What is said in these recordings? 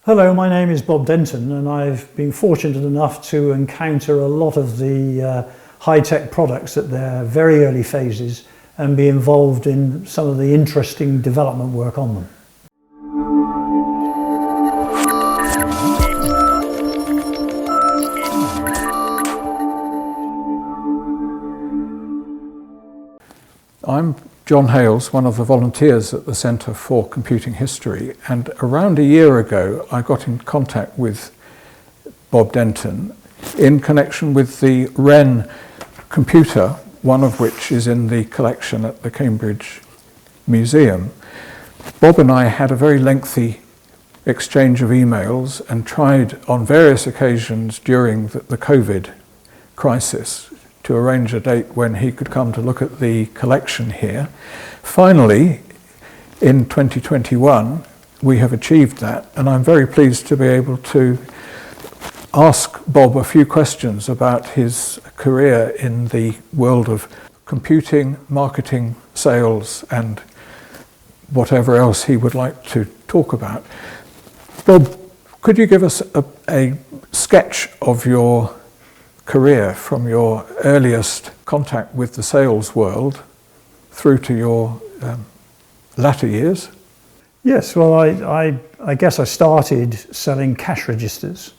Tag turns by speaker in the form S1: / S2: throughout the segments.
S1: Hello, my name is Bob Denton, and I've been fortunate enough to encounter a lot of the high-tech products at their very early phases and be involved in some of the interesting development work on them.
S2: I'm Jon Hales, one of the volunteers at the Centre for Computing History, and around a year ago I got in contact with Bob Denton in connection with the Wren computer, one of which is in the collection at the Cambridge Museum. Bob and I had a very lengthy exchange of emails and tried on various occasions during the COVID crisis to arrange a date when he could come to look at the collection here. Finally, in 2021, we have achieved that, and I'm very pleased to be able to ask Bob a few questions about his career in the world of computing, marketing, sales, and whatever else he would like to talk about. Bob, could you give us a sketch of your career from your earliest contact with the sales world through to your latter years?
S1: Yes, well, I guess I started selling cash registers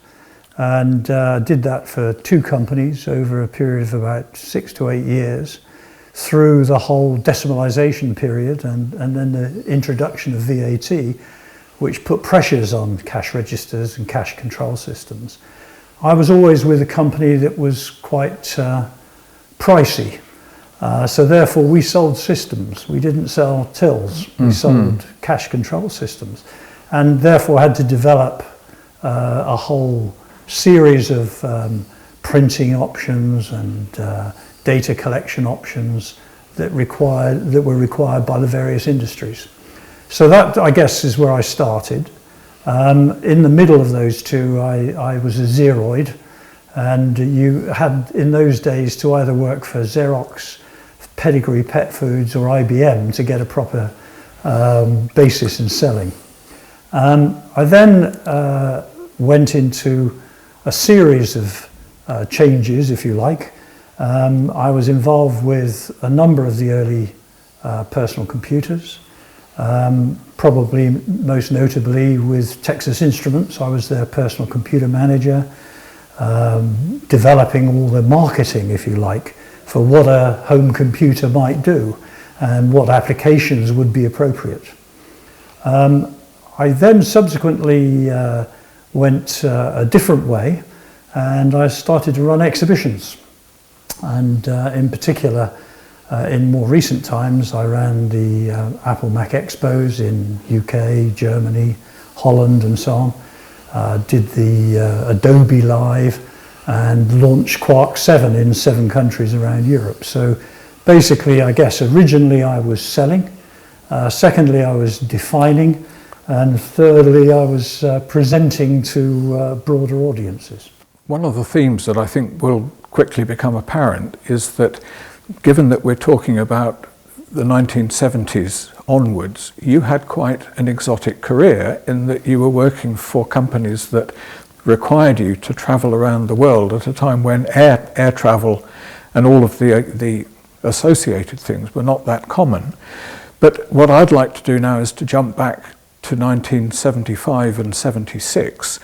S1: and did that for two companies over a period of about 6 to 8 years through the whole decimalisation period and then the introduction of VAT, which put pressures on cash registers and cash control systems. I was always with a company that was quite pricey, so therefore we sold systems. We didn't sell tills, we sold cash control systems, and therefore had to develop a whole series of printing options and data collection options that were required by the various industries. So that, I guess, is where I started. In the middle of those two, I was a Xeroid, and you had in those days to either work for Xerox, Pedigree Pet Foods or IBM to get a proper basis in selling. I then went into a series of changes, if you like. I was involved with a number of the early personal computers. Probably most notably with Texas Instruments. I was their personal computer manager, developing all the marketing, if you like, for what a home computer might do and what applications would be appropriate. I then subsequently went a different way, and I started to run exhibitions, and in particular in more recent times, I ran the Apple Mac Expos in UK, Germany, Holland, and so on. Did the Adobe Live and launched Quark 7 in 7 countries around Europe. So basically, I guess originally I was selling, secondly I was defining, and thirdly I was presenting to broader audiences.
S2: One of the themes that I think will quickly become apparent is that given that we're talking about the 1970s onwards, you had quite an exotic career in that you were working for companies that required you to travel around the world at a time when air travel and all of the associated things were not that common. But what I'd like to do now is to jump back to 1975 and 76,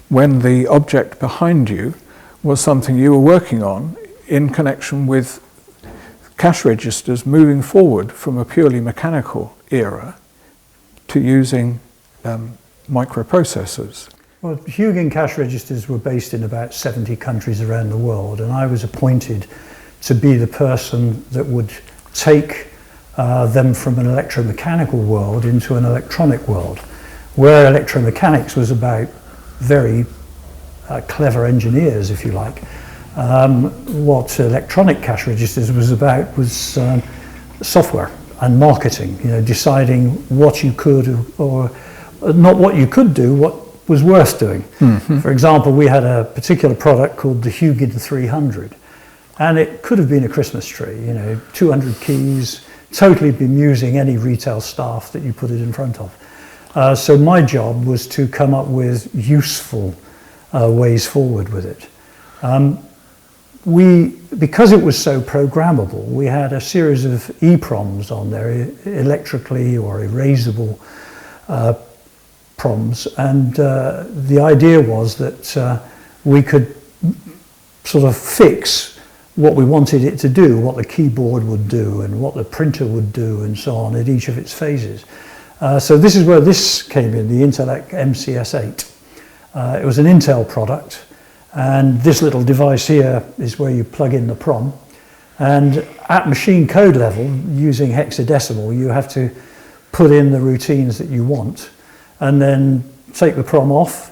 S2: when the object behind you was something you were working on in connection with cash registers moving forward from a purely mechanical era to using microprocessors.
S1: Well, Huygens cash registers were based in about 70 countries around the world, and I was appointed to be the person that would take them from an electromechanical world into an electronic world, where electromechanics was about very clever engineers, if you like. What electronic cash registers was about was software and marketing, deciding what you could or not what you could do, what was worth doing. For example, we had a particular product called the Huygens 300, and it could have been a Christmas tree, 200 keys, totally bemusing any retail staff that you put it in front of. So my job was to come up with useful ways forward with it. Because it was so programmable, we had a series of EPROMs on there, electrically or erasable proms, and the idea was that we could sort of fix what we wanted it to do, what the keyboard would do and what the printer would do and so on at each of its phases. So this is where this came in, the Intellect MCS8. It was an Intel product. And this little device here is where you plug in the PROM. And at machine code level, using hexadecimal, you have to put in the routines that you want and then take the PROM off,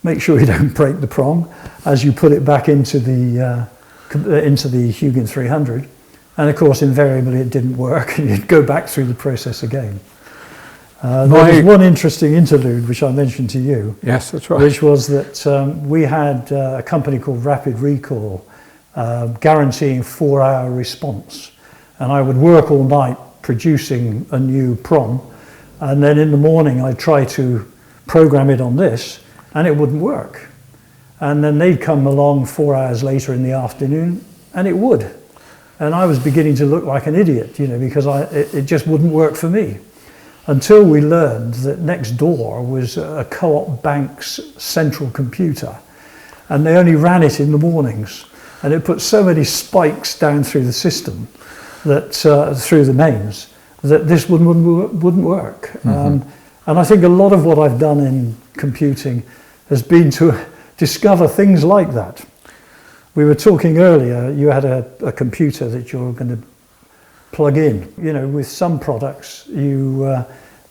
S1: make sure you don't break the PROM as you put it back into the Hugin 300. And of course, invariably it didn't work and you'd go back through the process again. There was one interesting interlude which I mentioned to you.
S2: Yes, that's right.
S1: Which was that we had a company called Rapid Recall guaranteeing 4-hour response. And I would work all night producing a new PROM. And then in the morning I'd try to program it on this and it wouldn't work. And then they'd come along 4 hours later in the afternoon and it would. And I was beginning to look like an idiot, you know, because it just wouldn't work for me. Until we learned that next door was a co-op bank's central computer and they only ran it in the mornings and it put so many spikes down through the system that through the mains that this wouldn't work. And I think a lot of what I've done in computing has been to discover things like that. We were talking earlier, you had a computer that you're going to plug in. You know, with some products, one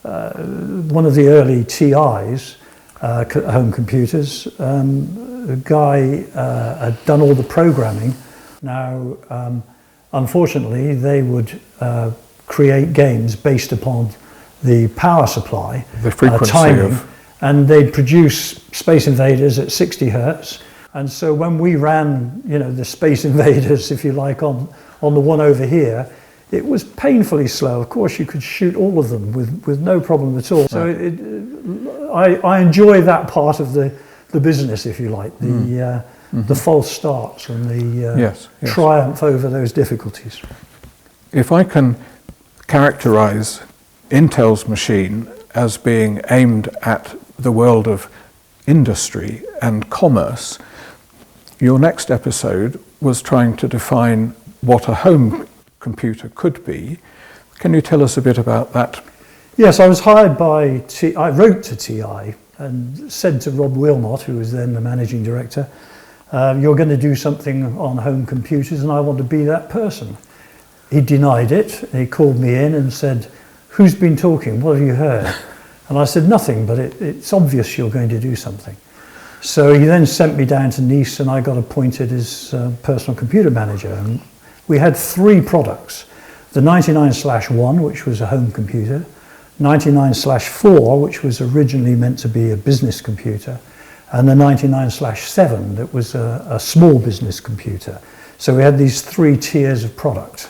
S1: of the early TIs, home computers, the guy had done all the programming. Now, unfortunately, they would create games based upon the power supply,
S2: the frequency
S1: timing, and they'd produce Space Invaders at 60 hertz. And so when we ran, you know, the Space Invaders, if you like, on the one over here, it was painfully slow. Of course, you could shoot all of them with no problem at all. So I enjoy that part of the business, if you like, the false starts and the triumph over those difficulties.
S2: If I can characterize Intel's machine as being aimed at the world of industry and commerce, your next episode was trying to define what a home computer could be. Can you tell us a bit about that?
S1: Yes, I was hired by I wrote to TI and said to Rob Wilmot, who was then the managing director, you're going to do something on home computers and I want to be that person. He denied it. He called me in and said, who's been talking? What have you heard? And I said, nothing, but it's obvious you're going to do something. So he then sent me down to Nice and I got appointed as personal computer manager. And we had 3 products, the 99/1, which was a home computer, 99/4, which was originally meant to be a business computer, and the 99/7 that was a small business computer. So we had these 3 tiers of product.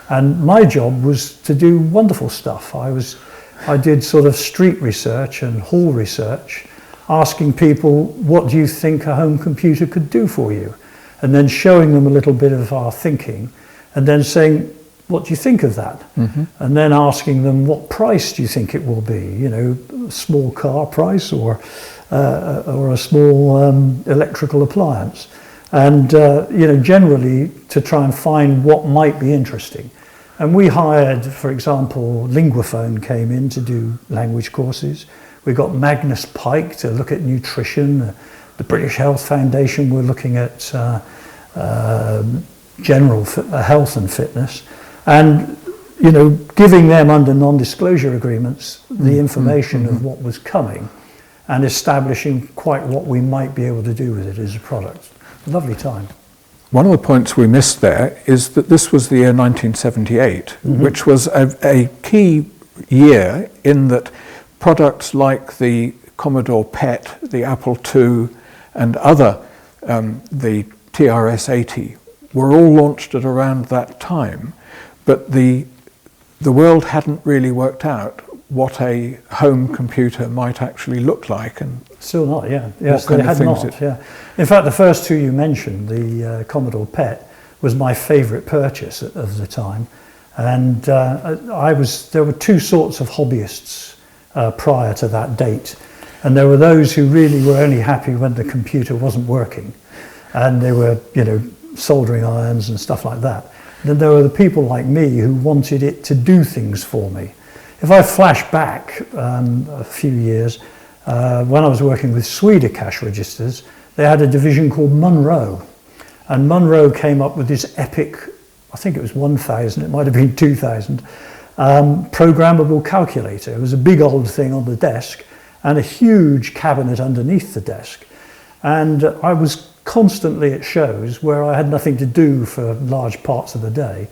S1: And my job was to do wonderful stuff. I did sort of street research and hall research, asking people, what do you think a home computer could do for you? And then showing them a little bit of our thinking, and then saying, what do you think of that? And then asking them, what price do you think it will be? You know, a small car price or a small electrical appliance. And, you know, generally to try and find what might be interesting. And we hired, for example, Linguaphone came in to do language courses. We got Magnus Pike to look at nutrition. The British Health Foundation were looking at general health and fitness. And, you know, giving them under non-disclosure agreements the information of what was coming and establishing quite what we might be able to do with it as a product. Lovely time.
S2: One of the points we missed there is that this was the year 1978, which was a key year in that products like the Commodore PET, the Apple II, and other, the TRS-80, were all launched at around that time, but the world hadn't really worked out what a home computer might actually look like, and
S1: still not, yeah. Yes,
S2: what kind
S1: they
S2: of
S1: had
S2: things
S1: not, yeah. In fact, the first two you mentioned, the Commodore PET, was my favourite purchase of the time. And there were two sorts of hobbyists prior to that date. And there were those who really were only happy when the computer wasn't working. And they were, soldering irons and stuff like that. Then there were the people like me who wanted it to do things for me. If I flash back a few years, when I was working with Swedish cash registers, they had a division called Munro. And Munro came up with this epic, I think it was 1000, it might have been 2000, programmable calculator. It was a big old thing on the desk and a huge cabinet underneath the desk. And I was constantly at shows where I had nothing to do for large parts of the day.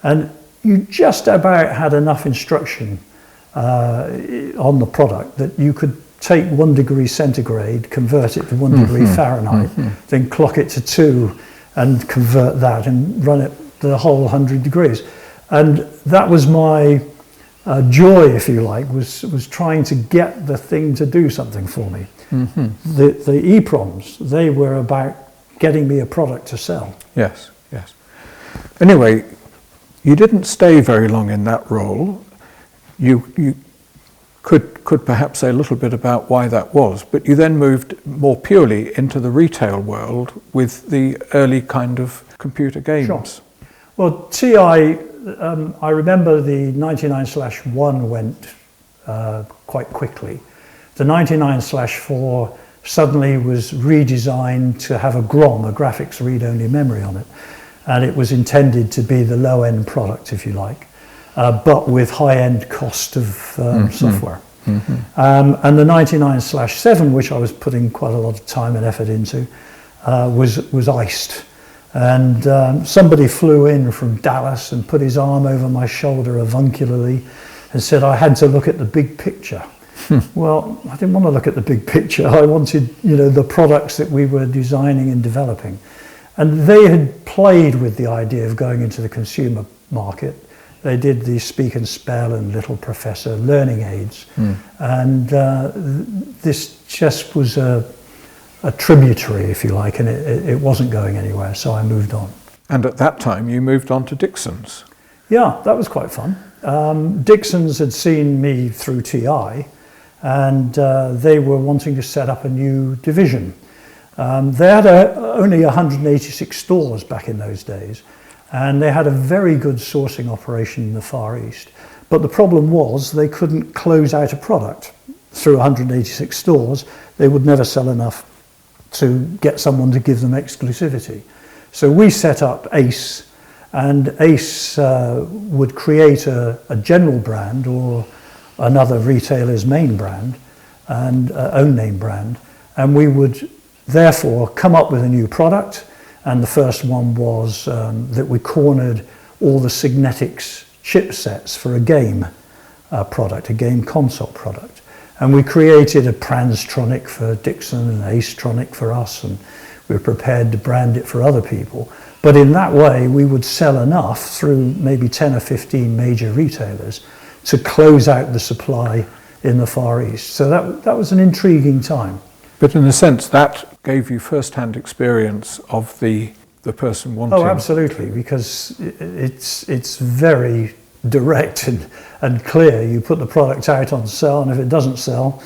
S1: And you just about had enough instruction on the product that you could take 1 degree centigrade, convert it to 1 degree Fahrenheit, then clock it to 2 and convert that and run it the whole 100 degrees. And that was my joy, if you like, was trying to get the thing to do something for me. The EPROMs, they were about getting me a product to sell.
S2: Yes, yes. Anyway, you didn't stay very long in that role. You could perhaps say a little bit about why that was, but you then moved more purely into the retail world with the early kind of computer games.
S1: Sure. Well, TI, I remember the 99/1 went quite quickly. The 99/4 suddenly was redesigned to have a GROM, a graphics read-only memory on it. And it was intended to be the low-end product, if you like, but with high-end cost of software. And the 99/7, which I was putting quite a lot of time and effort into, was iced. And somebody flew in from Dallas and put his arm over my shoulder avuncularly and said I had to look at the big picture. Well, I didn't want to look at the big picture. I wanted, the products that we were designing and developing. And they had played with the idea of going into the consumer market. They did the Speak and Spell and Little Professor learning aids. And this just was a tributary, if you like, and it wasn't going anywhere, so I moved on.
S2: And at that time, you moved on to Dixon's.
S1: Yeah, that was quite fun. Dixon's had seen me through TI, and they were wanting to set up a new division. They had only 186 stores back in those days, and they had a very good sourcing operation in the Far East. But the problem was they couldn't close out a product through 186 stores. They would never sell enough to get someone to give them exclusivity. So we set up ACE, and ACE would create a general brand or another retailer's main brand and own name brand, and we would therefore come up with a new product. And the first one was that we cornered all the Signetics chipsets for a game product, a game console product. And we created a Pranstronic for Dixon and Acetronic for us, and we were prepared to brand it for other people. But in that way, we would sell enough through maybe 10 or 15 major retailers to close out the supply in the Far East. So that was an intriguing time.
S2: But in a sense, that gave you first-hand experience of the person wanting...
S1: Oh, absolutely, because it's very direct and clear. You put the product out on sale, and if it doesn't sell,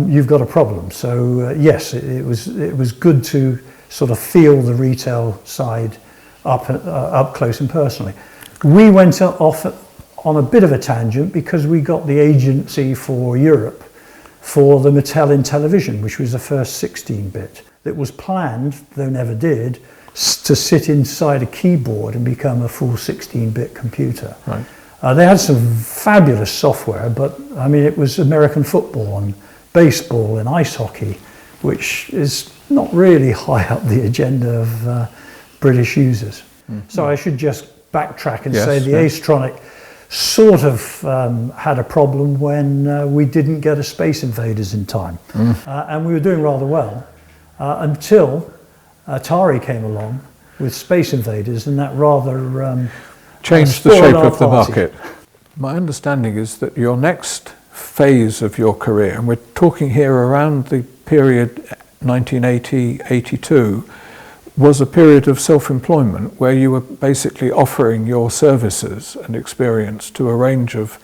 S1: you've got a problem. So yes, it was good to sort of feel the retail side up close and personally. We went off on a bit of a tangent because we got the agency for Europe for the Mattel Intellivision, which was the first 16-bit. That was planned, though never did, to sit inside a keyboard and become a full 16-bit computer.
S2: Right.
S1: They had some fabulous software, but I mean, it was American football and baseball and ice hockey, which is not really high up the agenda of British users. So I should just backtrack and say the Acetronic sort of had a problem when we didn't get a Space Invaders in time. And we were doing rather well until Atari came along with Space Invaders, and that rather
S2: changed the shape of the market. My understanding is that your next phase of your career, and we're talking here around the period 1980-82, was a period of self-employment where you were basically offering your services and experience to a range of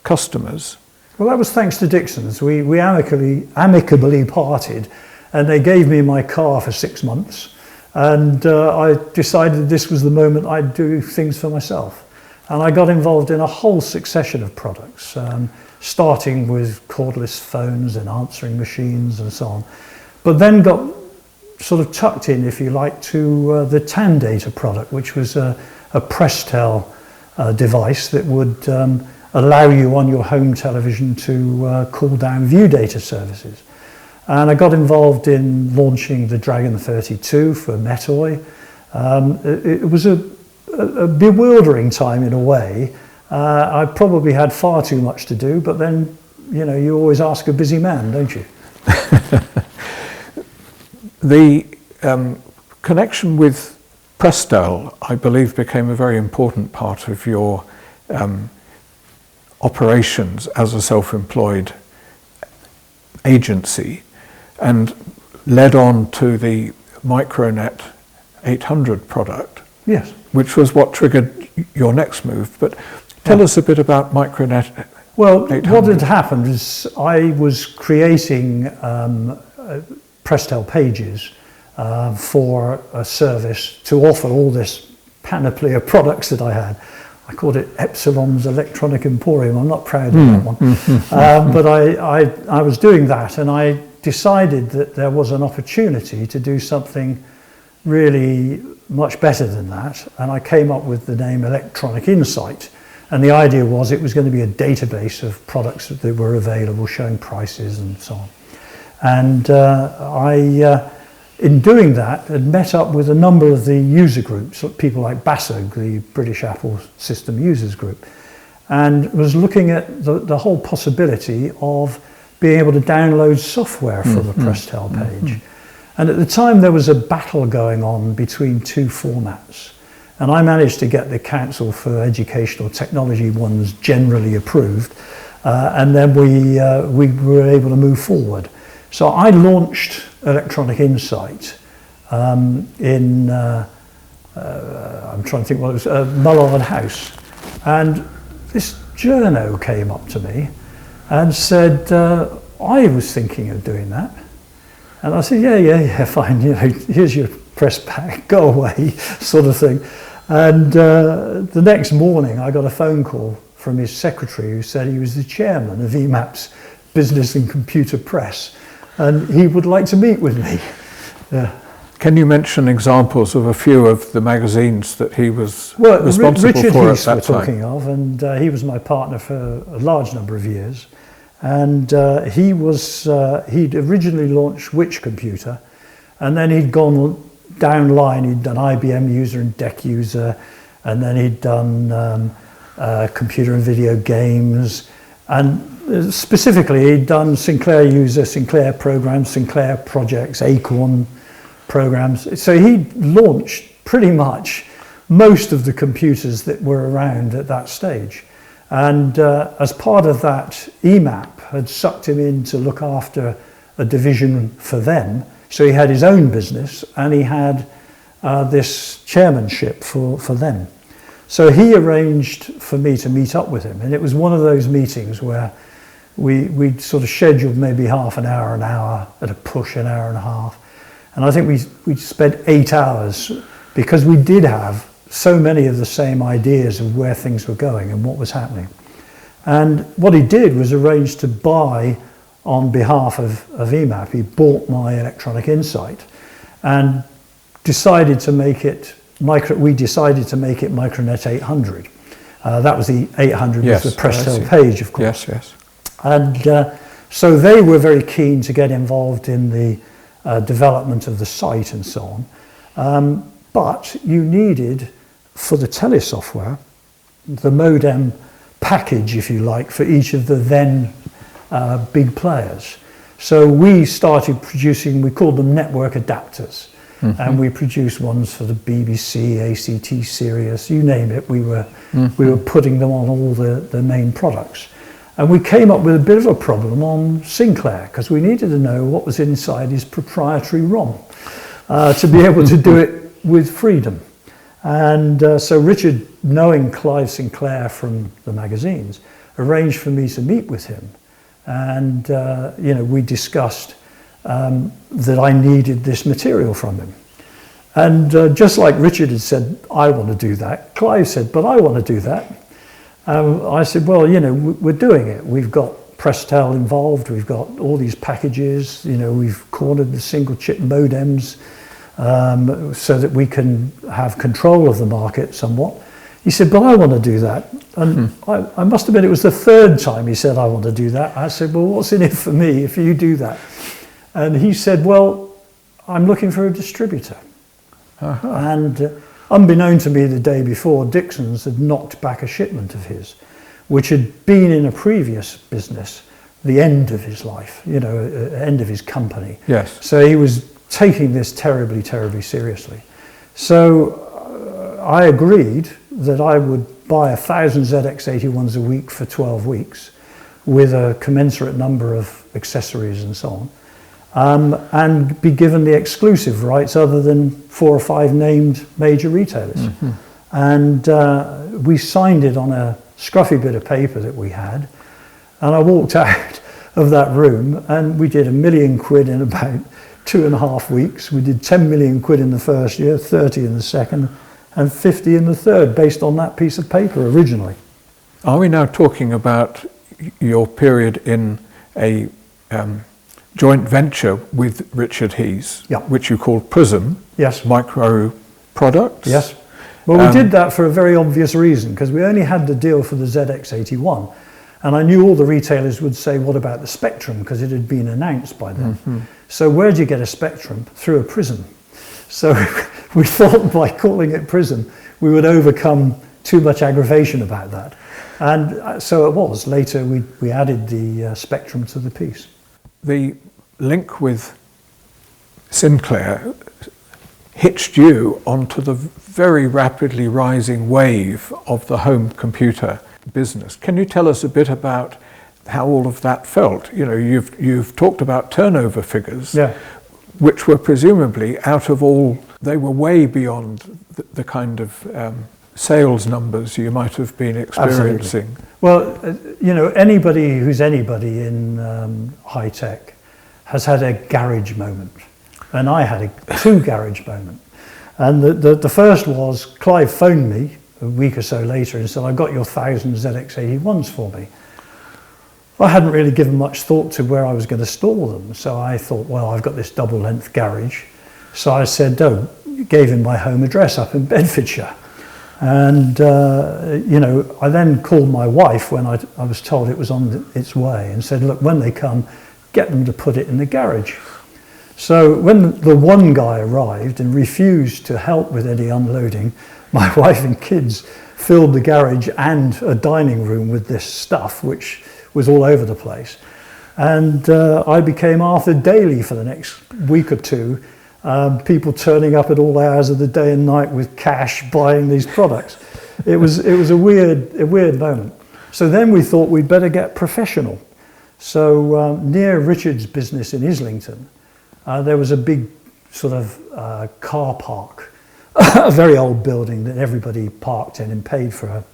S2: customers.
S1: Well, that was thanks to Dixon's. We amicably parted, and they gave me my car for 6 months, and I decided this was the moment I'd do things for myself. And I got involved in a whole succession of products, starting with cordless phones and answering machines and so on, but then got sort of tucked in, if you like, to the TAN data product, which was a Prestel device that would allow you on your home television to call down view data services. And I got involved in launching the Dragon 32 for Metoy. It was a bewildering time in a way. I probably had far too much to do, but then, you know, you always ask a busy man, don't you?
S2: The connection with Prestel, I believe, became a very important part of your operations as a self-employed agency, and led on to the Micronet 800 product.
S1: Yes.
S2: Which was what triggered your next move. But tell us a bit about Micronet.
S1: Well,
S2: 800.
S1: what had happened is I was creating Prestel pages for a service to offer all this panoply of products that I had. I called it Epsilon's Electronic Emporium. I'm not proud of that one. But I was doing that, and I decided that there was an opportunity to do something really much better than that. And I came up with the name Electronic Insight. And the idea was it was going to be a database of products that were available, showing prices and so on. And in doing that, had met up with a number of the user groups, people like BASIG, the British Apple System Users Group, and was looking at the whole possibility of being able to download software for the Prestel page. And at the time there was a battle going on between two formats. And I managed to get the Council for Educational Technology ones generally approved. And then we were able to move forward. So I launched Electronic Insight in, I'm trying to think what it was, Mullard House. And this journo came up to me and said, I was thinking of doing that. And I said, yeah, fine, you know, here's your press pack, go away, sort of thing. And the next morning I got a phone call from his secretary who said he was the chairman of EMAP's Business and Computer Press, and he would like to meet with me. Yeah.
S2: Can you mention examples of a few of the magazines that he was responsible
S1: Richard
S2: for
S1: Heath
S2: at that
S1: we're
S2: time?
S1: talking of, and he was my partner for a large number of years. And he'd originally launched Which Computer, and then he'd gone down line. He'd done IBM User and DEC User, and then he'd done computer and video games, and specifically he'd done Sinclair User, Sinclair programs, Sinclair projects, Acorn programs. So he launched pretty much most of the computers that were around at that stage. And as part of that, EMAP had sucked him in to look after a division for them. So he had his own business, and he had this chairmanship for them. So he arranged for me to meet up with him. And it was one of those meetings where we'd sort of scheduled maybe half an hour, at a push an hour and a half. And I think we spent 8 hours, because we did have so many of the same ideas of where things were going and what was happening. And what he did was arrange to buy, on behalf of EMAP, he bought my Electronic Insight and decided to make it we decided to make it Micronet 800. That was the 800, yes, was the Prestel page, of course.
S2: Yes.
S1: And so they were very keen to get involved in the development of the site and so on. But you needed, for the telesoftware, the modem package, if you like, for each of the then big players. So we started producing, we called them network adapters. and we produced ones for the BBC, ACT, Sirius, you name it. We were putting them on all the main products. And we came up with a bit of a problem on Sinclair, because we needed to know what was inside his proprietary ROM to be able to do it with freedom. And so Richard, knowing Clive Sinclair from the magazines, arranged for me to meet with him. And we discussed that I needed this material from him. And just like Richard had said, I want to do that, Clive said, but I want to do that. I said, well, we're doing it. We've got Prestel involved. We've got all these packages. We've cornered the single chip modems so that we can have control of the market somewhat. He said, but I want to do that. And I must admit, it was the third time he said, I want to do that. I said, well, what's in it for me if you do that? And he said, well, I'm looking for a distributor. And unbeknown to me the day before, Dixon's had knocked back a shipment of his, which had been in a previous business, the end of his life, end of his company.
S2: Yes.
S1: So he was taking this terribly, terribly seriously. So I agreed that I would buy 1,000 ZX81s a week for 12 weeks with a commensurate number of accessories and so on, and be given the exclusive rights other than 4 or 5 named major retailers. And we signed it on a scruffy bit of paper that we had, and I walked out of that room and we did £1 million in about 2.5 weeks. We did 10 million quid in the first year, 30 in the second, and 50 in the third, based on that piece of paper originally.
S2: Are we now talking about your period in a joint venture with Richard Hales, which you called Prism?
S1: Yes.
S2: Micro products?
S1: Yes. Well, we did that for a very obvious reason, because we only had the deal for the ZX81, and I knew all the retailers would say, what about the Spectrum, because it had been announced by then. So where do you get a Spectrum? Through a Prism. So we thought by calling it Prism, we would overcome too much aggravation about that. And so it was. Later, we added the Spectrum to the piece.
S2: The link with Sinclair hitched you onto the very rapidly rising wave of the home computer business. Can you tell us a bit about how all of that felt? You've talked about turnover figures, which were presumably they were way beyond the kind of sales numbers you might have been experiencing.
S1: Absolutely. Well, anybody who's anybody in high tech has had a garage moment, and I had 2 garage moments. And the first was Clive phoned me a week or so later and said, I got your 1,000 ZX81s for me. I hadn't really given much thought to where I was going to store them, so I thought, well, I've got this double-length garage. So I said, gave him my home address up in Bedfordshire. And, I then called my wife when I was told it was on its way and said, look, when they come, get them to put it in the garage. So when the one guy arrived and refused to help with any unloading, my wife and kids filled the garage and a dining room with this stuff, which was all over the place. And I became Arthur Daly for the next week or two, people turning up at all hours of the day and night with cash buying these products. It was a weird moment. So then we thought we'd better get professional. So near Richard's business in Islington, there was a big sort of car park, a very old building that everybody parked in and paid for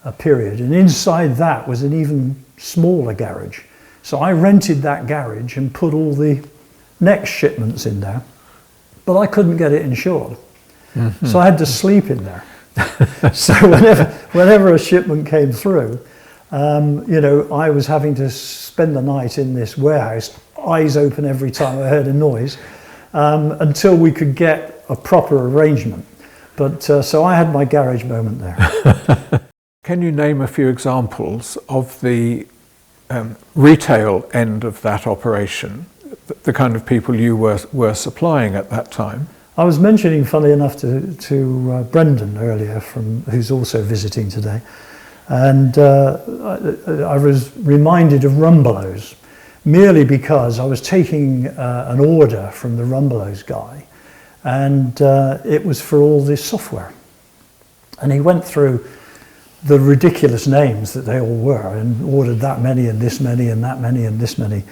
S1: a period. And inside that was an even smaller garage. So I rented that garage and put all the next shipments in there, but I couldn't get it insured. So I had to sleep in there. So whenever a shipment came through, I was having to spend the night in this warehouse, eyes open every time I heard a noise, until we could get a proper arrangement. But so I had my garage moment there.
S2: Can you name a few examples of the retail end of that operation, the kind of people you were supplying at that time?
S1: I was mentioning, funnily enough, to Brendan earlier, who's also visiting today, and I was reminded of Rumbelows, merely because I was taking an order from the Rumbelows guy, and it was for all this software. And he went through the ridiculous names that they all were and ordered that many and this many and that many and this many.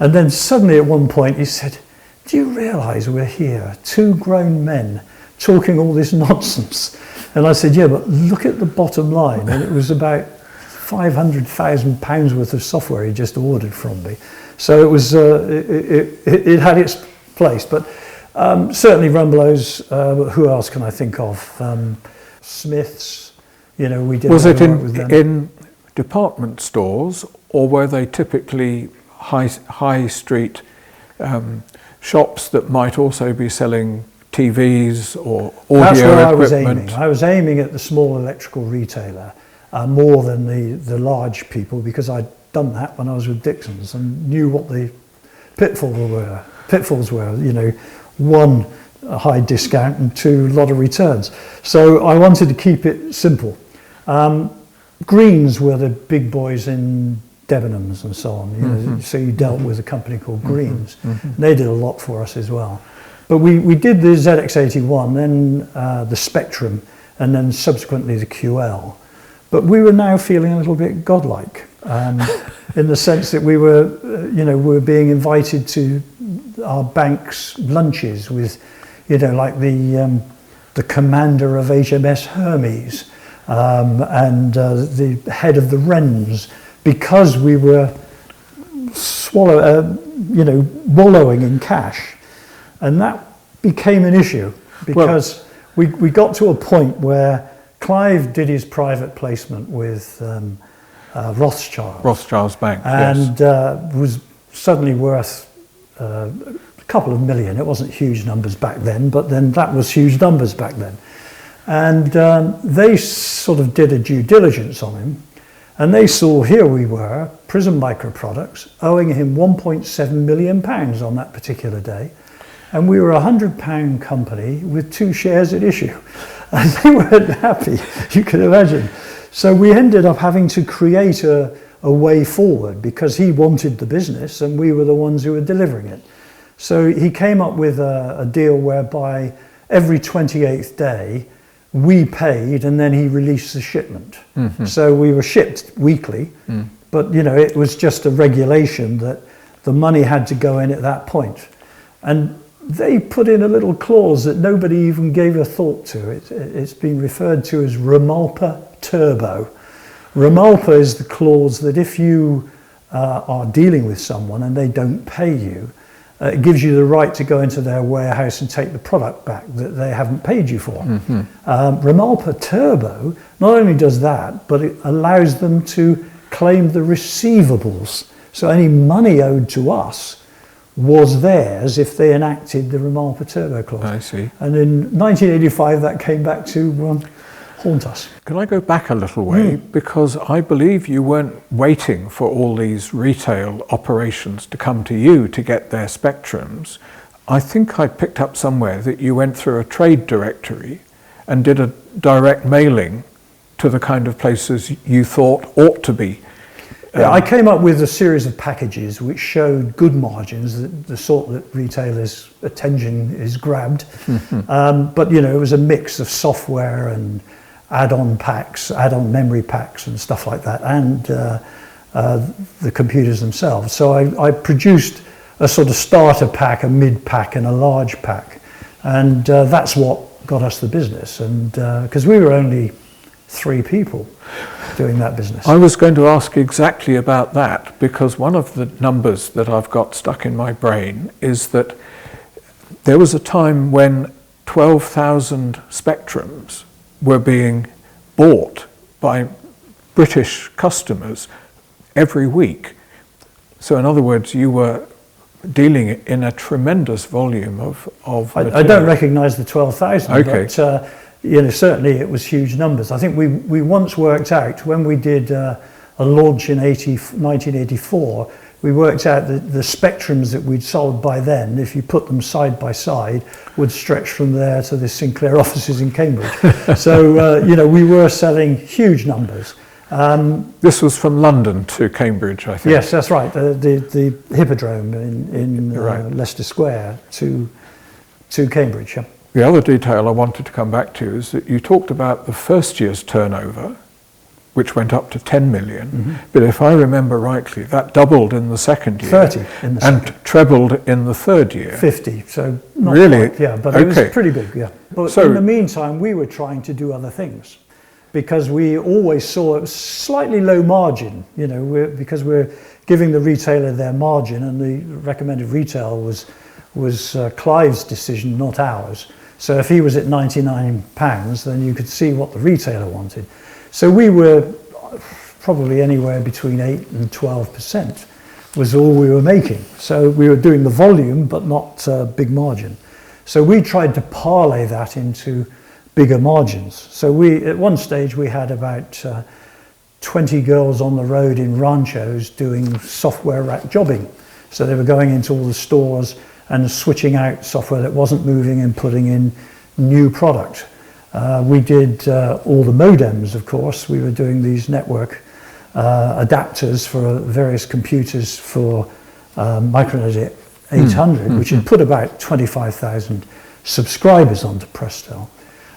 S1: And then suddenly at one point he said, do you realise we're here, 2 grown men talking all this nonsense? And I said, yeah, but look at the bottom line. And it was about £500,000 worth of software he just ordered from me. So it was, it had its place. But certainly Rumbelows, who else can I think of? Smiths. You know, we did.
S2: Was it in department stores, or were they typically high street shops that might also be selling TVs or audio
S1: That's where
S2: equipment?
S1: I was aiming. I was aiming at the small electrical retailer more than the large people, because I'd done that when I was with Dixon's and knew what the pitfalls were. You know, 1, a high discount, and 2, a lot of returns. So I wanted to keep it simple. Greens were the big boys in Debenhams and so on. You know, so you dealt with a company called Greens. They did a lot for us as well. But we did the ZX81, then the Spectrum, and then subsequently the QL. But we were now feeling a little bit godlike, in the sense that we were, we were being invited to our bank's lunches with, like the commander of HMS Hermes and the head of the Wrens, because we were wallowing in cash. And that became an issue, because we got to a point where Clive did his private placement with Rothschild.
S2: Rothschild's bank,
S1: and
S2: yes.
S1: Was suddenly worth a couple of million. It wasn't huge numbers back then, but then that was huge numbers back then. And they sort of did a due diligence on him, and they saw here we were, Prism Microproducts, owing him £1.7 million on that particular day. And we were a £100 company with 2 shares at issue. And they weren't happy, you can imagine. So we ended up having to create a way forward, because he wanted the business and we were the ones who were delivering it. So he came up with a deal whereby every 28th day we paid, and then he released the shipment. So we were shipped weekly, but it was just a regulation that the money had to go in at that point. And they put in a little clause that nobody even gave a thought to. It's been referred to as Romalpa Turbo. Romalpa is the clause that if you are dealing with someone and they don't pay you, it gives you the right to go into their warehouse and take the product back that they haven't paid you for. Romalpa Turbo not only does that, but it allows them to claim the receivables. So any money owed to us was theirs if they enacted the Romalpa Turbo clause.
S2: I see.
S1: And in 1985, that came back to haunt us.
S2: Can I go back a little way? Because I believe you weren't waiting for all these retail operations to come to you to get their spectrums. I think I picked up somewhere that you went through a trade directory and did a direct mailing to the kind of places you thought ought to be.
S1: Yeah, I came up with a series of packages which showed good margins, the sort that retailers' attention is grabbed. But it was a mix of software and add-on packs, add-on memory packs and stuff like that, and the computers themselves. So I produced a sort of starter pack, a mid pack and a large pack. And that's what got us the business. And because we were only 3 people doing that business.
S2: I was going to ask exactly about that, because one of the numbers that I've got stuck in my brain is that there was a time when 12,000 spectrums were being bought by British customers every week. So in other words, you were dealing in a tremendous volume of
S1: I don't recognise the 12,000,
S2: okay.
S1: But certainly it was huge numbers. I think we once worked out, when we did a launch in 1984, we worked out that the spectrums that we'd sold by then, if you put them side by side, would stretch from there to the Sinclair offices in Cambridge. So, we were selling huge numbers.
S2: This was from London to Cambridge, I think.
S1: Yes, that's right. The Hippodrome in
S2: right.
S1: Leicester Square to To Cambridge, yeah.
S2: The other detail I wanted to come back to is that you talked about the first year's turnover, which went up to 10 million, but if I remember rightly, that doubled in the second year.
S1: 30 in the second.
S2: And trebled in the third year.
S1: 50, so not
S2: really?
S1: quite, yeah, but it was pretty big, yeah. But
S2: so,
S1: in the meantime, we were trying to do other things because we always saw it was slightly low margin, you know, because we're giving the retailer their margin, and the recommended retail was Clive's decision, not ours. So if he was at £99, then you could see what the retailer wanted. So we were probably anywhere between 8 and 12% was all we were making. So we were doing the volume, but not big margin. So we tried to parlay that into bigger margins. So at one stage we had about 20 girls on the road in ranchos doing software rack jobbing. So they were going into all the stores and switching out software that wasn't moving and putting in new product. We did all the modems, of course. We were doing these network adapters for various computers for Micronet 800, which had put about 25,000 subscribers onto Presto.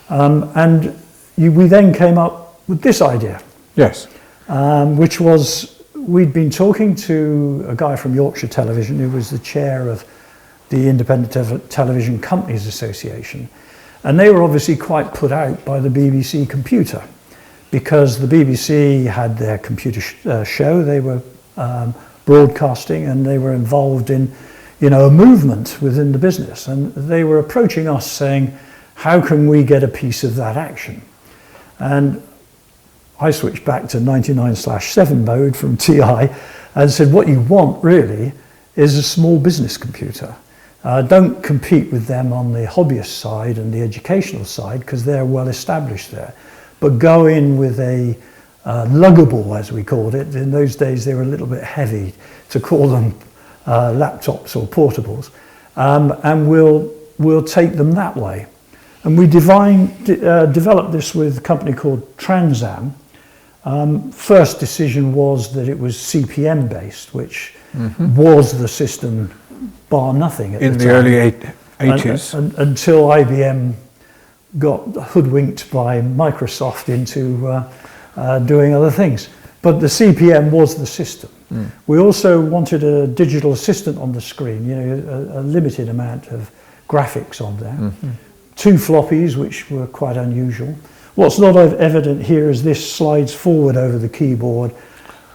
S1: We then came up with this idea.
S2: Yes.
S1: Which was, we'd been talking to a guy from Yorkshire Television who was the chair of the Independent Television Companies Association. And they were obviously quite put out by the BBC Computer because the BBC had their computer show, they were broadcasting, and they were involved in, you know, a movement within the business. And they were approaching us saying, how can we get a piece of that action? And I switched back to 99/7 mode from TI and said, what you want really is a small business computer. Don't compete with them on the hobbyist side and the educational side because they're well established there. But go in with a luggable, as we called it. In those days they were a little bit heavy to call them laptops or portables. And we'll take them that way. And we developed this with a company called Transam. First decision was that it was CPM based, which was the system bar nothing at
S2: in
S1: the
S2: the
S1: time.
S2: early 80s.
S1: Until IBM got hoodwinked by Microsoft into doing other things. But the CPM was the system. We also wanted a digital assistant on the screen, you know, a limited amount of graphics on there. 2 floppies, which were quite unusual. What's not evident here is this slides forward over the keyboard,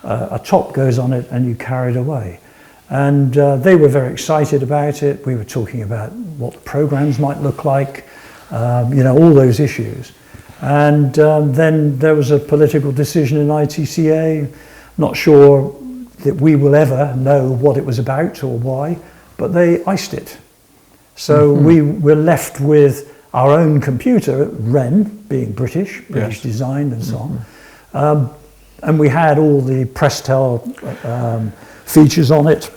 S1: a top goes on it, and you carry it away. And they were very excited about it. We were talking about what the programs might look like, you know, all those issues. And then there was a political decision in ITCA. Not sure that we will ever know what it was about or why, but they iced it. So we were left with our own computer, Wren, being British designed and so on. And we had all the Prestel features on it.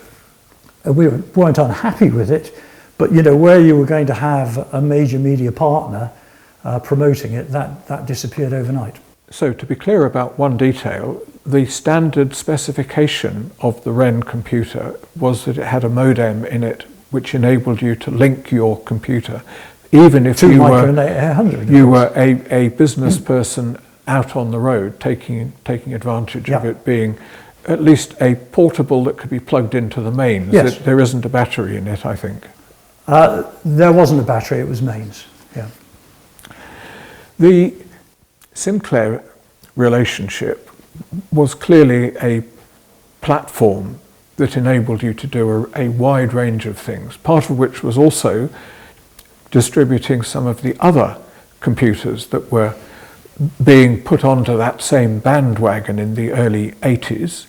S1: We weren't unhappy with it, but you know, where you were going to have a major media partner promoting it, that disappeared overnight.
S2: So to be clear about one detail, the standard specification of the Wren computer was that it had a modem in it which enabled you to link your computer, even if you were a business person out on the road taking advantage of it being at least a portable that could be plugged into the mains.
S1: Yes.
S2: There isn't a battery in it, I think.
S1: There wasn't a battery, it was mains, yeah.
S2: The Sinclair relationship was clearly a platform that enabled you to do a wide range of things, part of which was also distributing some of the other computers that were being put onto that same bandwagon in the early 80s.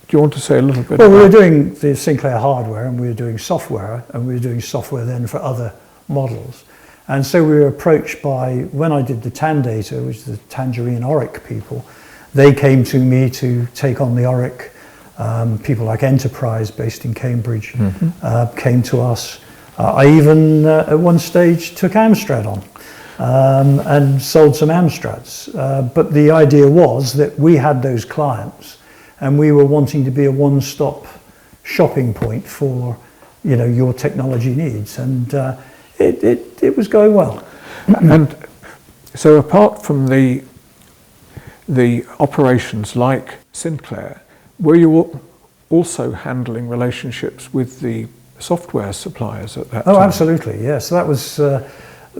S2: Do you want to say a little bit about...
S1: Well, we were doing the Sinclair hardware and we were doing software, and we were doing software then for other models. And so we were approached by, when I did the TAN data, which is the Tangerine Oric people, they came to me to take on the Oric. People like Enterprise, based in Cambridge, came to us. I even, at one stage, took Amstrad on and sold some Amstrads. But the idea was that we had those clients and we were wanting to be a one-stop shopping point for, you know, your technology needs. And it was going well.
S2: And so apart from the operations like Sinclair, were you also handling relationships with the software suppliers at that time?
S1: Oh, absolutely, yes. That was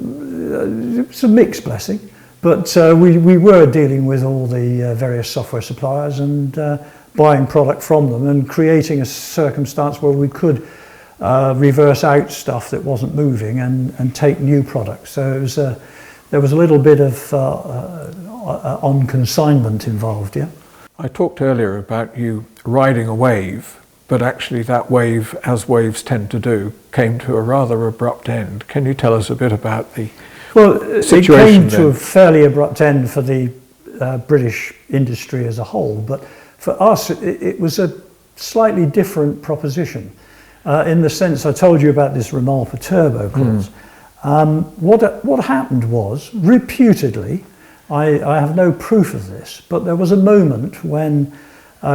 S1: it's a mixed blessing, but we were dealing with all the various software suppliers and buying product from them and creating a circumstance where we could reverse out stuff that wasn't moving and take new products. So it was there was a little bit of on consignment involved, yeah.
S2: I talked earlier about you riding a wave, but actually that wave, as waves tend to do, came to a rather abrupt end. Can you tell us a bit about the situation?
S1: It came
S2: then?
S1: to a fairly abrupt end for the British industry as a whole, but for us it was a slightly different proposition in the sense I told you about this Ramalpa turbo clause. What happened was, reputedly, I have no proof of this, but there was a moment when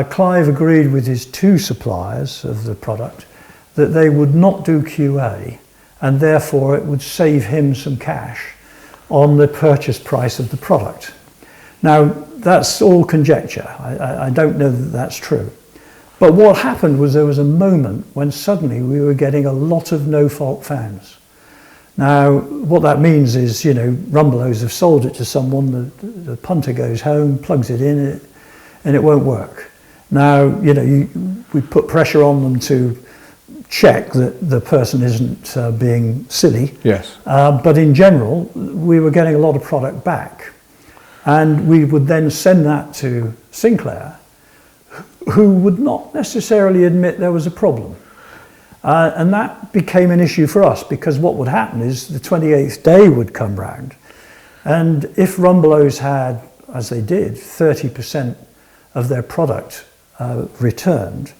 S1: Clive agreed with his two suppliers of the product that they would not do QA, and therefore it would save him some cash on the purchase price of the product. Now, that's all conjecture. I don't know that that's true. But what happened was there was a moment when suddenly we were getting a lot of no-fault fans. Now, what that means is, you know, Rumbelows have sold it to someone, the punter goes home, plugs it in, and it won't work. Now, you know, we put pressure on them to check that the person isn't being silly.
S2: Yes.
S1: But in general, we were getting a lot of product back. And we would then send that to Sinclair, who would not necessarily admit there was a problem. And that became an issue for us, because what would happen is the 28th day would come round, and if Rumbelows had, as they did, 30% of their product returned,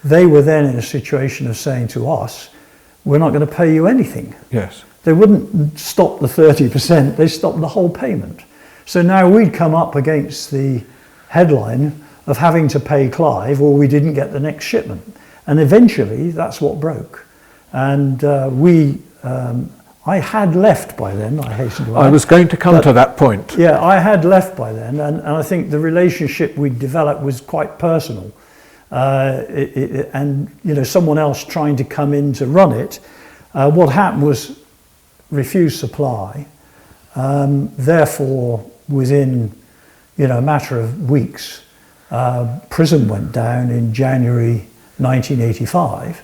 S1: they were then in a situation of saying to us, we're not going to pay you anything.
S2: Yes.
S1: They wouldn't stop the 30%, they stopped the whole payment. So now we'd come up against the headline of having to pay Clive, or we didn't get the next shipment. And eventually, that's what broke. And I had left by then, I hasten to add.
S2: I was going to come to that point.
S1: Yeah, I had left by then, and I think the relationship we developed was quite personal. And, you know, someone else trying to come in to run it, what happened was refused supply. Therefore, within, you know, a matter of weeks, Prism went down in January 1985,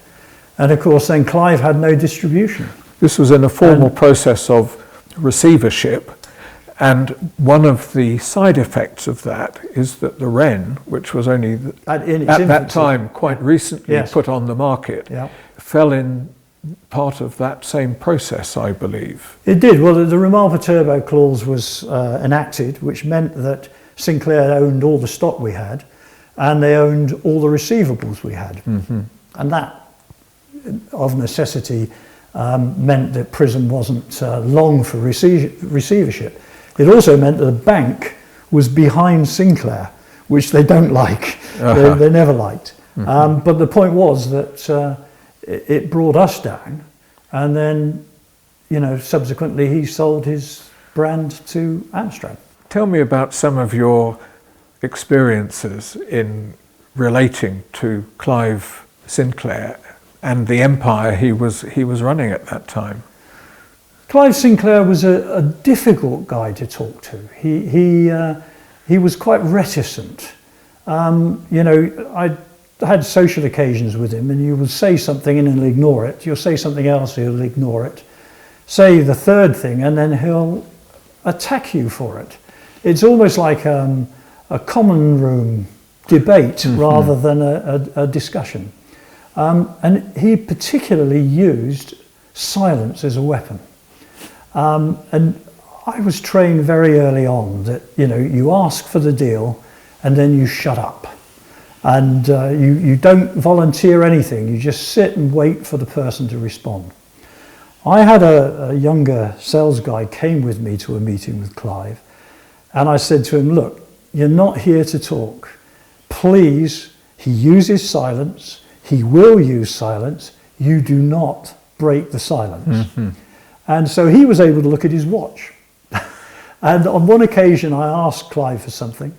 S1: and of course then Clive had no distribution.
S2: This was in a formal process of receivership, and one of the side effects of that is that the Wren, which was only at that time quite recently put on the market, fell in part of that same process, I believe.
S1: It did. Well, the Ramalpa turbo clause was enacted, which meant that Sinclair owned all the stock we had, and they owned all the receivables we had. Mm-hmm. And that, of necessity, meant that Prism wasn't long for receivership. It also meant that the bank was behind Sinclair, which they don't like. They never liked. Mm-hmm. But the point was that it brought us down, and then, you know, subsequently he sold his brand to Amstrad. Tell
S2: me about some of your experiences in relating to Clive Sinclair and the empire he was running at that time.
S1: Clive Sinclair was a difficult guy to talk to. He was quite reticent. You know, I had social occasions with him, and you would say something and he'll ignore it. You'll say something else, he'll ignore it. Say the third thing, and then he'll attack you for it. It's almost like a common room debate rather than a discussion. And he particularly used silence as a weapon. And I was trained very early on that, you know, you ask for the deal and then you shut up. And you don't volunteer anything, you just sit and wait for the person to respond. I had a younger sales guy came with me to a meeting with Clive, and I said to him, look, you're not here to talk. Please, he uses silence, he will use silence, you do not break the silence. Mm-hmm. And so he was able to look at his watch. And on one occasion I asked Clive for something,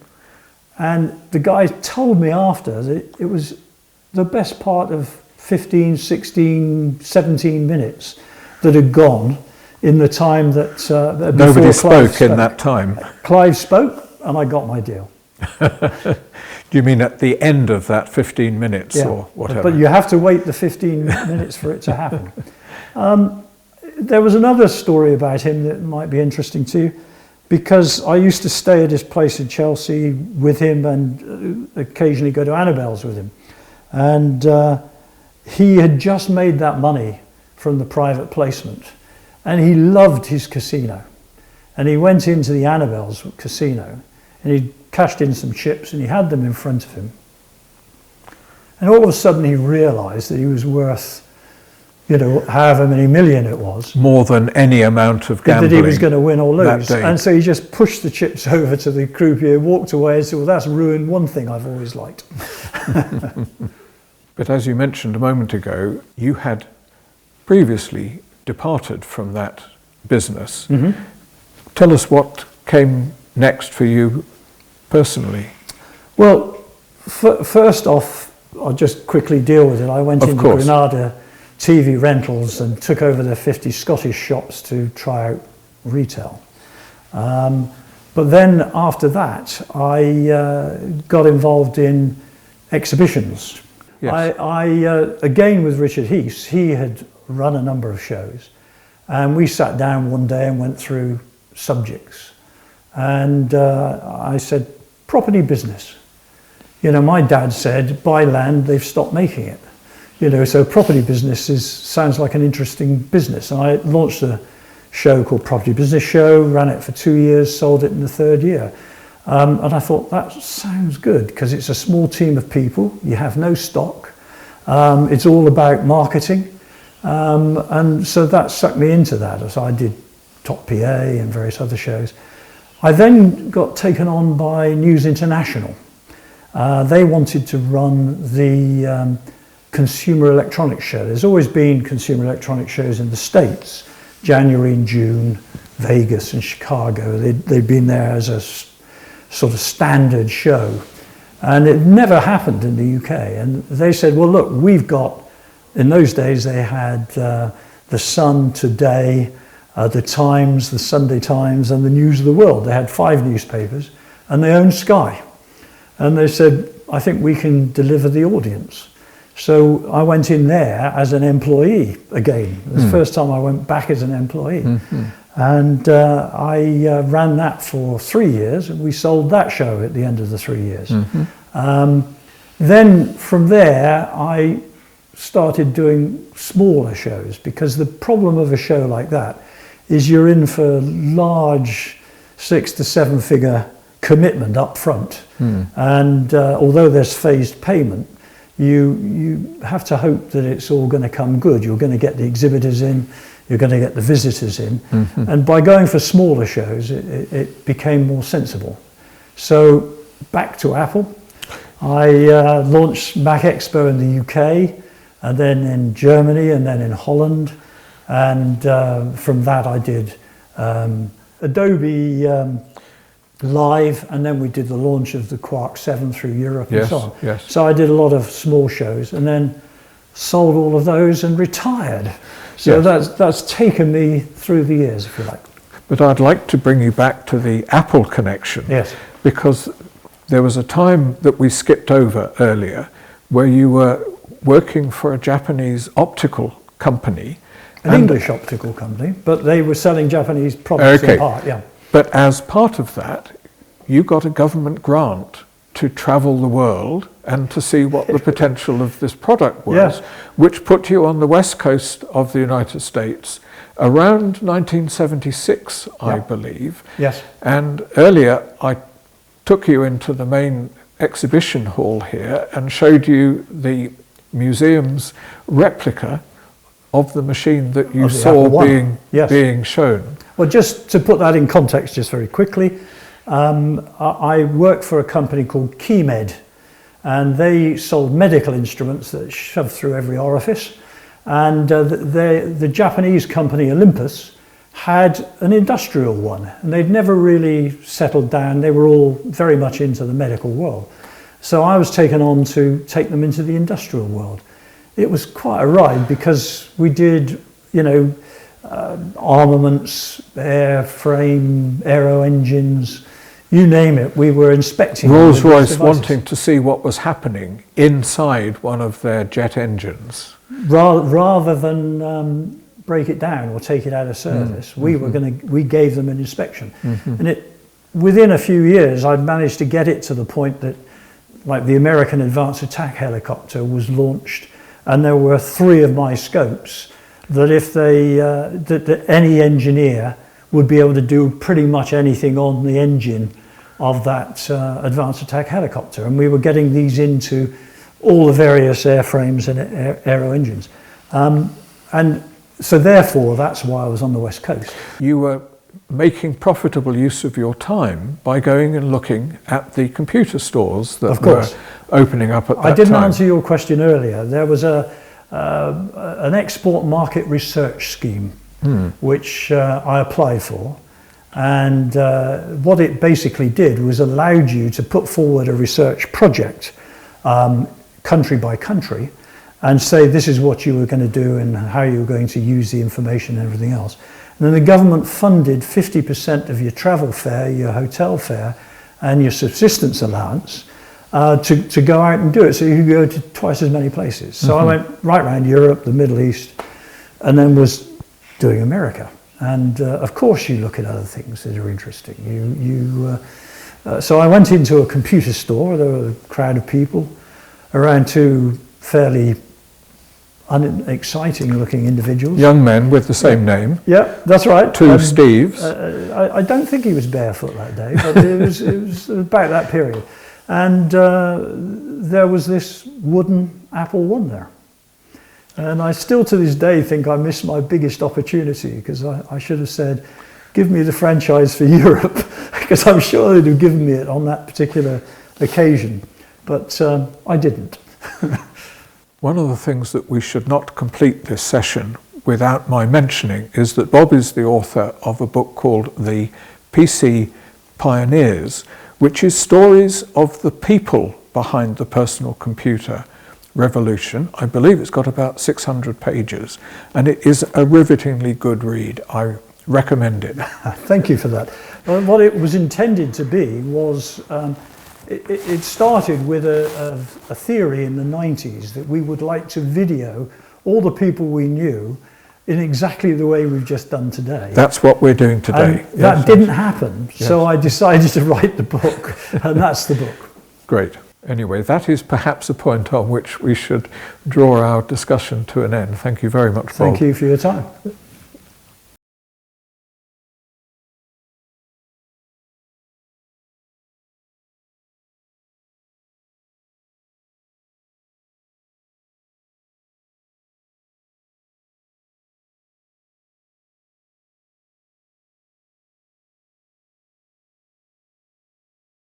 S1: and the guy told me after that it was the best part of 15, 16, 17 minutes that had gone in the time that
S2: nobody spoke in that time.
S1: Clive spoke and I got my deal.
S2: Do you mean at the end of that 15 minutes or whatever?
S1: But you have to wait the 15 minutes for it to happen. There was another story about him that might be interesting to you, because I used to stay at his place in Chelsea with him and occasionally go to Annabelle's with him. And he had just made that money from the private placement, and he loved his casino. And he went into the Annabelle's casino and he cashed in some chips and he had them in front of him. And all of a sudden he realized that he was worth, you know, however many million it was.
S2: More than any amount of gambling.
S1: That he was going to win or lose. And so he just pushed the chips over to the croupier, walked away and said, well, that's ruined one thing I've always liked.
S2: But as you mentioned a moment ago, you had previously departed from that business. Mm-hmm. Tell us what came next for you personally.
S1: Well, first off, I'll just quickly deal with it. I went into Granada TV Rentals and took over their 50 Scottish shops to try out retail. But then after that, I got involved in exhibitions. Yes. I again with Richard Heath, he had run a number of shows, and we sat down one day and went through subjects. And I said, property business. You know, my dad said, buy land, they've stopped making it. You know, so property business sounds like an interesting business. And I launched a show called Property Business Show, ran it for 2 years, sold it in the third year. And I thought, that sounds good, because it's a small team of people, you have no stock, it's all about marketing. And so that sucked me into that. So I did Top PA and various other shows. I then got taken on by News International. They wanted to run the Consumer Electronics Show. There's always been consumer electronics shows in the States, January and June, Vegas and Chicago. They'd been there as a sort of standard show. And it never happened in the UK. And they said, well, look, we've got, in those days they had The Sun, Today, The Times, The Sunday Times, and The News of the World. They had 5 newspapers, and they owned Sky. And they said, I think we can deliver the audience. So I went in there as an employee again. It was the first time I went back as an employee. Mm-hmm. And I ran that for 3 years, and we sold that show at the end of the 3 years. Mm-hmm. Then from there, I started doing smaller shows, because the problem of a show like that is you're in for large 6 to 7 figure commitment up front. And although there's phased payment, you have to hope that it's all going to come good. You're going to get the exhibitors in, you're going to get the visitors in. Mm-hmm. And by going for smaller shows, it became more sensible. So back to Apple. I launched Mac Expo in the UK, and then in Germany, and then in Holland. And from that I did Adobe Live, and then we did the launch of the Quark 7 through Europe and so on. Yes. So I did a lot of small shows, and then sold all of those and retired. So that's taken me through the years, if you like.
S2: But I'd like to bring you back to the Apple connection.
S1: Yes.
S2: Because there was a time that we skipped over earlier where you were working for a Japanese optical company.
S1: An English optical company, but they were selling Japanese products in part, yeah.
S2: But as part of that, you got a government grant to travel the world and to see what the potential of this product was, which put you on the west coast of the United States around 1976, I believe.
S1: Yes.
S2: And earlier, I took you into the main exhibition hall here and showed you the museum's replica of the machine that you saw being shown.
S1: Well, just to put that in context just very quickly, I worked for a company called KeyMed, and they sold medical instruments that shoved through every orifice. And the Japanese company Olympus had an industrial one, and they'd never really settled down. They were all very much into the medical world. So I was taken on to take them into the industrial world. It was quite a ride because we did, you know, armaments, airframe, aero engines, you name it. We were inspecting
S2: Rolls-Royce wanting to see what was happening inside one of their jet engines.
S1: Rather than break it down or take it out of service, we gave them an inspection. And within a few years, I'd managed to get it to the point that, like, the American Advanced Attack Helicopter was launched, and there were 3 of my scopes that if they that any engineer would be able to do pretty much anything on the engine of that advanced attack helicopter. And we were getting these into all the various airframes and aero engines. And so therefore, that's why I was on the West Coast.
S2: You were making profitable use of your time by going and looking at the computer stores that were opening up at that time.
S1: I didn't answer your question earlier. There was an export market research scheme which I applied for, and what it basically did was allowed you to put forward a research project country by country and say this is what you were going to do and how you were going to use the information and everything else. And then the government funded 50% of your travel fare, your hotel fare, and your subsistence allowance to go out and do it. So you could go to twice as many places. So I went right around Europe, the Middle East, and then was doing America. And of course you look at other things that are interesting. So I went into a computer store. There were a crowd of people, around 2 fairly unexciting looking individuals.
S2: Young men with the same name.
S1: Yeah, that's right.
S2: 2 Steves.
S1: I don't think he was barefoot that day, but it was about that period. And there was this wooden Apple I there. And I still to this day think I missed my biggest opportunity, because I should have said, give me the franchise for Europe, because I'm sure they'd have given me it on that particular occasion. But I didn't.
S2: One of the things that we should not complete this session without my mentioning is that Bob is the author of a book called The PC Pioneers, which is stories of the people behind the personal computer revolution. I believe it's got about 600 pages, and it is a rivetingly good read. I recommend it.
S1: Thank you for that. What it was intended to be was, it started with a theory in the 90s that we would like to video all the people we knew in exactly the way we've just done today.
S2: That's what we're doing today.
S1: And that didn't happen, so I decided to write the book, and that's the book.
S2: Great. Anyway, that is perhaps a point on which we should draw our discussion to an end. Thank you very much, Bob.
S1: Thank you for your time.